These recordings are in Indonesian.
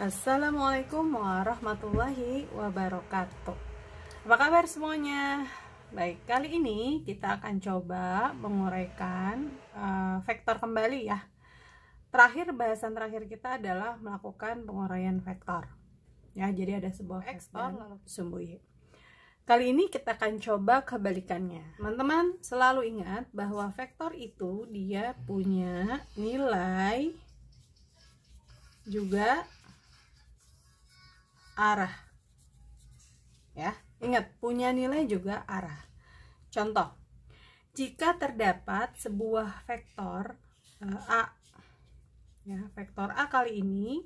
Assalamualaikum warahmatullahi wabarakatuh. Apa kabar semuanya? Baik, kali ini kita akan coba menguraikan vektor kembali ya. Bahasan terakhir kita adalah melakukan penguraian vektor. Ya, jadi ada sebuah X dan sumbu Y. Kali ini kita akan coba kebalikannya. Teman-teman selalu ingat bahwa vektor itu dia punya nilai juga arah ya, ingat punya nilai juga arah. Contoh, jika terdapat sebuah vektor A ya, vektor A kali ini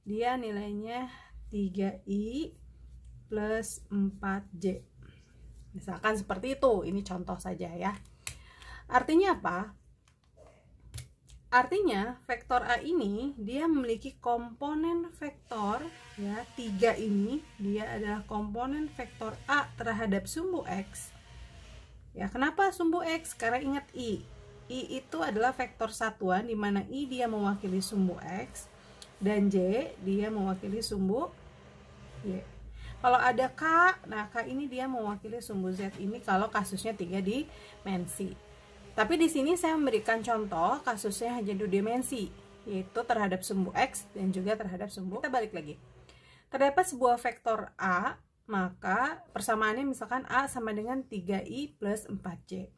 dia nilainya 3i plus 4j, misalkan seperti itu. Ini contoh saja ya. Artinya apa? Artinya vektor A ini dia memiliki komponen vektor ya, 3 ini dia adalah komponen vektor A terhadap sumbu X. Ya, kenapa sumbu X? Karena ingat I. I itu adalah vektor satuan di mana I dia mewakili sumbu X dan J dia mewakili sumbu Y. Kalau ada K, nah K ini dia mewakili sumbu Z ini kalau kasusnya 3 dimensi. Tapi di sini saya memberikan contoh kasusnya hanya 2 dimensi, yaitu terhadap sumbu X dan juga terhadap sumbu. Kita balik lagi. Terdapat sebuah vektor A, maka persamaannya misalkan A sama dengan 3i plus 4j.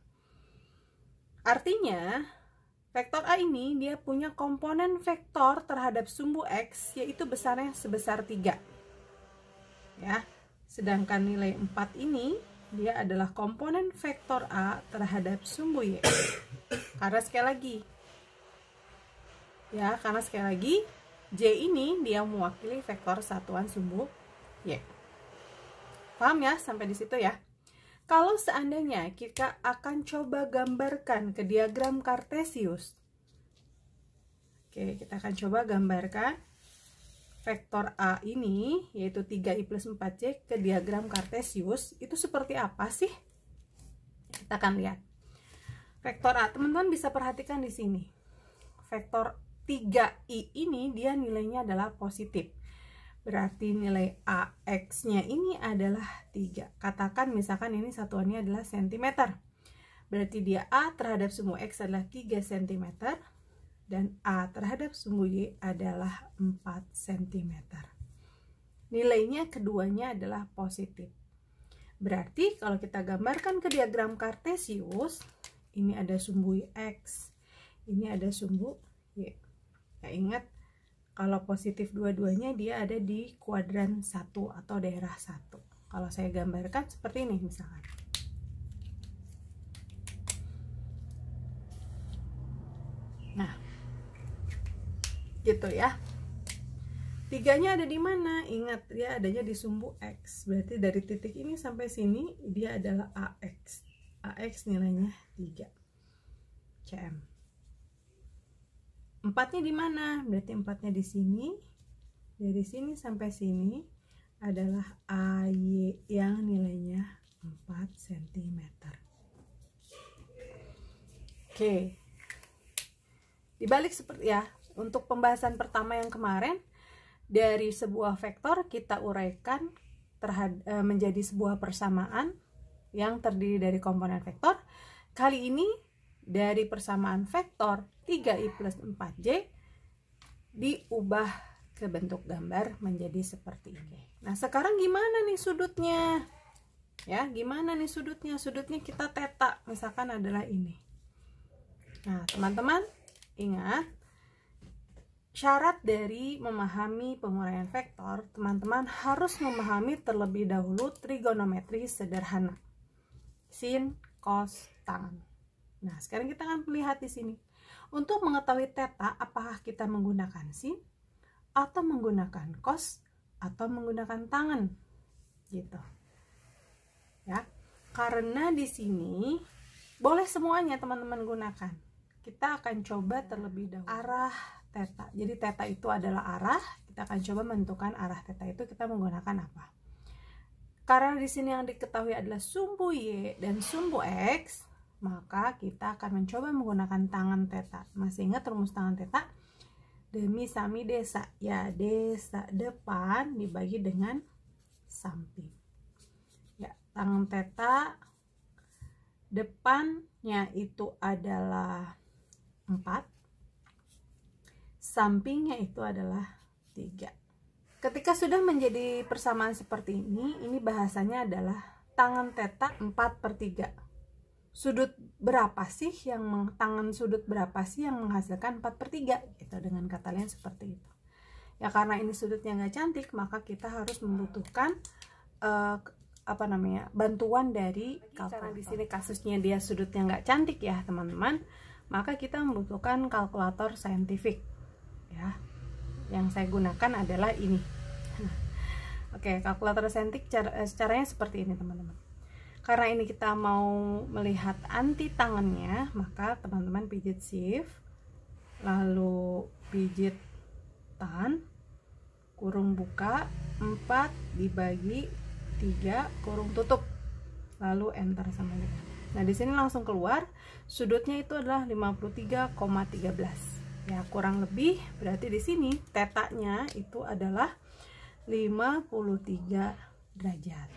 Artinya, vektor A ini dia punya komponen vektor terhadap sumbu X, yaitu besarnya sebesar 3. Ya, sedangkan nilai 4 ini dia adalah komponen vektor A terhadap sumbu Y. Karena sekali lagi J ini dia mewakili vektor satuan sumbu Y. Paham ya sampai di situ ya? Kalau seandainya kita akan coba gambarkan ke diagram Kartesius. Oke, kita akan coba gambarkan vektor A ini, yaitu 3i plus 4j ke diagram Kartesius, itu seperti apa sih? Kita akan lihat. Vektor A, teman-teman bisa perhatikan di sini. Vektor 3i ini dia nilainya adalah positif. Berarti nilai AX-nya ini adalah 3. Katakan misalkan ini satuannya adalah cm. Berarti dia A terhadap sumbu X adalah 3 cm. Dan A terhadap sumbu Y adalah 4 cm. Nilainya keduanya adalah positif. Berarti kalau kita gambarkan ke diagram Kartesius, ini ada sumbu X, ini ada sumbu Y. Ya, ingat, kalau positif dua-duanya dia ada di kuadran 1 atau daerah 1. Kalau saya gambarkan seperti ini misalkan. Nah, gitu ya. Tiganya ada di mana? Ingat, dia adanya di sumbu X. Berarti dari titik ini sampai sini dia adalah AX. AX nilainya 3 cm. 4-nya di mana? Berarti 4-nya di sini. Dari sini sampai sini adalah AY yang nilainya 4 cm. Oke. Dibalik seperti ya. Untuk pembahasan pertama yang kemarin, dari sebuah vektor kita uraikan menjadi sebuah persamaan yang terdiri dari komponen vektor. Kali ini dari persamaan vektor 3i plus 4j diubah ke bentuk gambar menjadi seperti ini. Nah, sekarang gimana nih sudutnya? Ya, gimana nih sudutnya? Sudutnya kita theta, misalkan adalah ini. Nah, teman-teman ingat, syarat dari memahami penguraian vektor, teman-teman harus memahami terlebih dahulu trigonometri sederhana. Sin, cos, tan. Nah, sekarang kita akan melihat di sini. Untuk mengetahui theta, apakah kita menggunakan sin atau menggunakan cos atau menggunakan tangan? Gitu. Ya. Karena di sini boleh semuanya teman-teman gunakan. Kita akan coba terlebih dahulu arah theta. Jadi theta itu adalah arah. Kita akan coba menentukan arah theta itu kita menggunakan apa. Karena di sini yang diketahui adalah sumbu Y dan sumbu X, maka kita akan mencoba menggunakan tangan theta. Masih ingat rumus tangan theta? demi, sami, desa. Ya, desa depan dibagi dengan samping. Ya, tangan teta depannya itu adalah 4, sampingnya itu adalah 3. Ketika sudah menjadi persamaan seperti ini bahasanya adalah tangan teta 4/3. Sudut berapa sih yang tangan sudut berapa sih yang menghasilkan 4/3 gitu, dengan kata lain seperti itu. Ya, karena ini sudutnya nggak cantik, maka kita harus membutuhkan bantuan dari kalkulator. Karena di sini kasusnya dia sudutnya nggak cantik ya teman-teman, maka kita membutuhkan kalkulator saintifik ya. Yang saya gunakan adalah ini. Oke, kalkulator saintifik caranya seperti ini teman-teman. Karena ini kita mau melihat anti tangannya, maka teman-teman pijit shift, lalu pijit tan, kurung buka, 4 dibagi 3, kurung tutup, lalu enter sama dengan. Nah, di sini langsung keluar sudutnya itu adalah 53,13. Ya, kurang lebih berarti di sini tetanya itu adalah 53 derajat.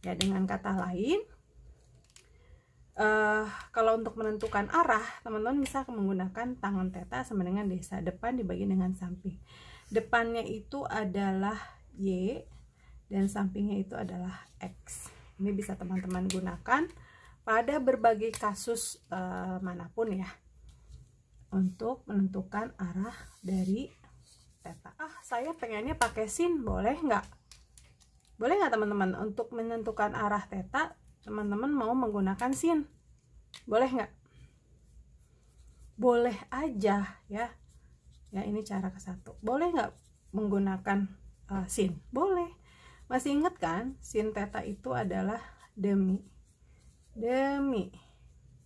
Ya, dengan kata lain, kalau untuk menentukan arah, teman-teman bisa menggunakan tangan teta sama dengan desa, depan dibagi dengan samping. Depannya itu adalah Y dan sampingnya itu adalah X. Ini bisa teman-teman gunakan pada berbagai kasus manapun ya, untuk menentukan arah dari teta. Saya pengennya pakai sin, boleh nggak? Boleh nggak teman-teman? Untuk menentukan arah teta, teman-teman mau menggunakan sin, boleh nggak? Boleh aja ya. Ya, ini cara ke-1. Boleh nggak menggunakan sin? Boleh. Masih ingat kan? Sin teta itu adalah demi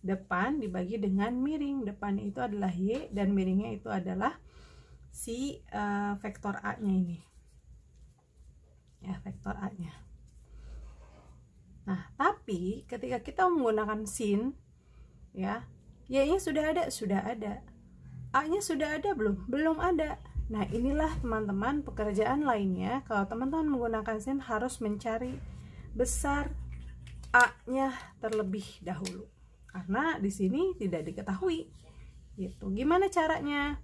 depan dibagi dengan miring. Depannya itu adalah Y dan miringnya itu adalah si vektor A nya ini ya, vektor A nya. Nah, tapi ketika kita menggunakan sin ya, Y nya sudah ada, A nya sudah ada belum ada. Nah, inilah teman-teman pekerjaan lainnya. Kalau teman-teman menggunakan sin, harus mencari besar A nya terlebih dahulu, karena di sini tidak diketahui gitu. Gimana caranya?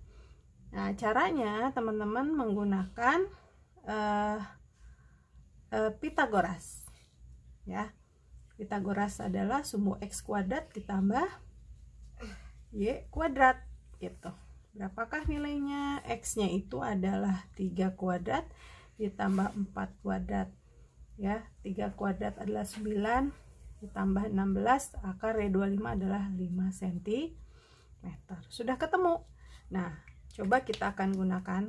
Nah, caranya teman-teman menggunakan Pitagoras ya. Pitagoras adalah sumbu X kuadrat ditambah Y kuadrat gitu. Berapakah nilainya? X nya itu adalah 3 kuadrat ditambah 4 kuadrat ya. 3 kuadrat adalah 9 ditambah 16, akar dari 25 adalah 5 cm. Sudah ketemu. Nah, coba kita akan gunakan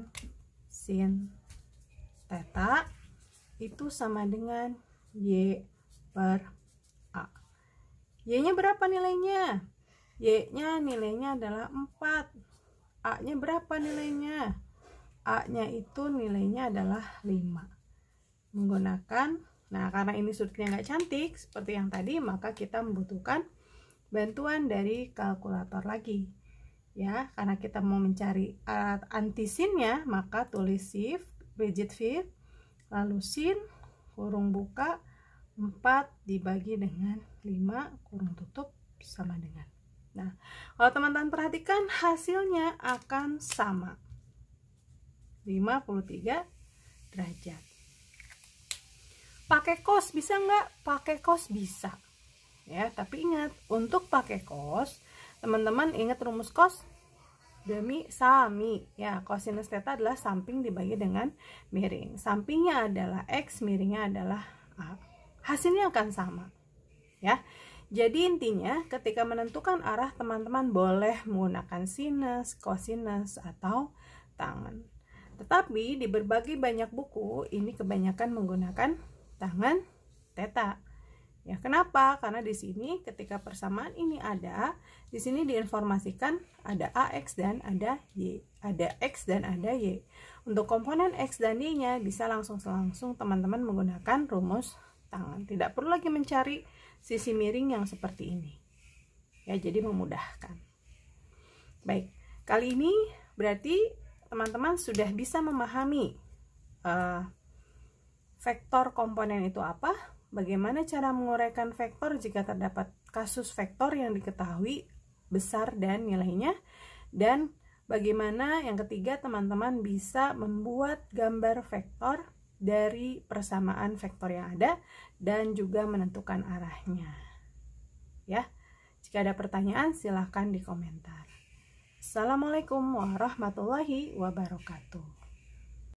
sin teta itu sama dengan Y per A. Y nya berapa nilainya? Y nya nilainya adalah 4. A nya berapa nilainya? A nya itu nilainya adalah 5. Menggunakan, nah karena ini sudutnya nggak cantik seperti yang tadi, maka kita membutuhkan bantuan dari kalkulator lagi ya. Karena kita mau mencari antisinnya, maka tulis shift, pijit shift, lalu sin, kurung buka, 4 dibagi dengan 5, kurung tutup sama dengan. Nah, kalau teman-teman perhatikan, hasilnya akan sama, 53 derajat. Pakai cos bisa nggak? Pakai cos bisa ya, tapi ingat, untuk pakai cos, teman-teman ingat rumus cos, demi, sami ya. Kosinus theta adalah samping dibagi dengan miring. Sampingnya adalah X, miringnya adalah A. Hasilnya akan sama ya. Jadi intinya ketika menentukan arah, teman-teman boleh menggunakan sinus, kosinus, atau tangan. Tetapi di berbagai banyak buku ini kebanyakan menggunakan tangan theta. Ya, kenapa? Karena di sini ketika persamaan ini ada, di sini diinformasikan ada AX dan ada Y, ada X dan ada Y. Untuk komponen X dan Y-nya bisa langsung teman-teman menggunakan rumus tangan. Tidak perlu lagi mencari sisi miring yang seperti ini. Ya, jadi memudahkan. Baik, kali ini berarti teman-teman sudah bisa memahami vektor komponen itu apa, bagaimana cara menguraikan vektor jika terdapat kasus vektor yang diketahui besar dan nilainya, dan bagaimana yang ketiga teman-teman bisa membuat gambar vektor dari persamaan vektor yang ada dan juga menentukan arahnya. Ya, jika ada pertanyaan silahkan di komentar. Assalamualaikum warahmatullahi wabarakatuh.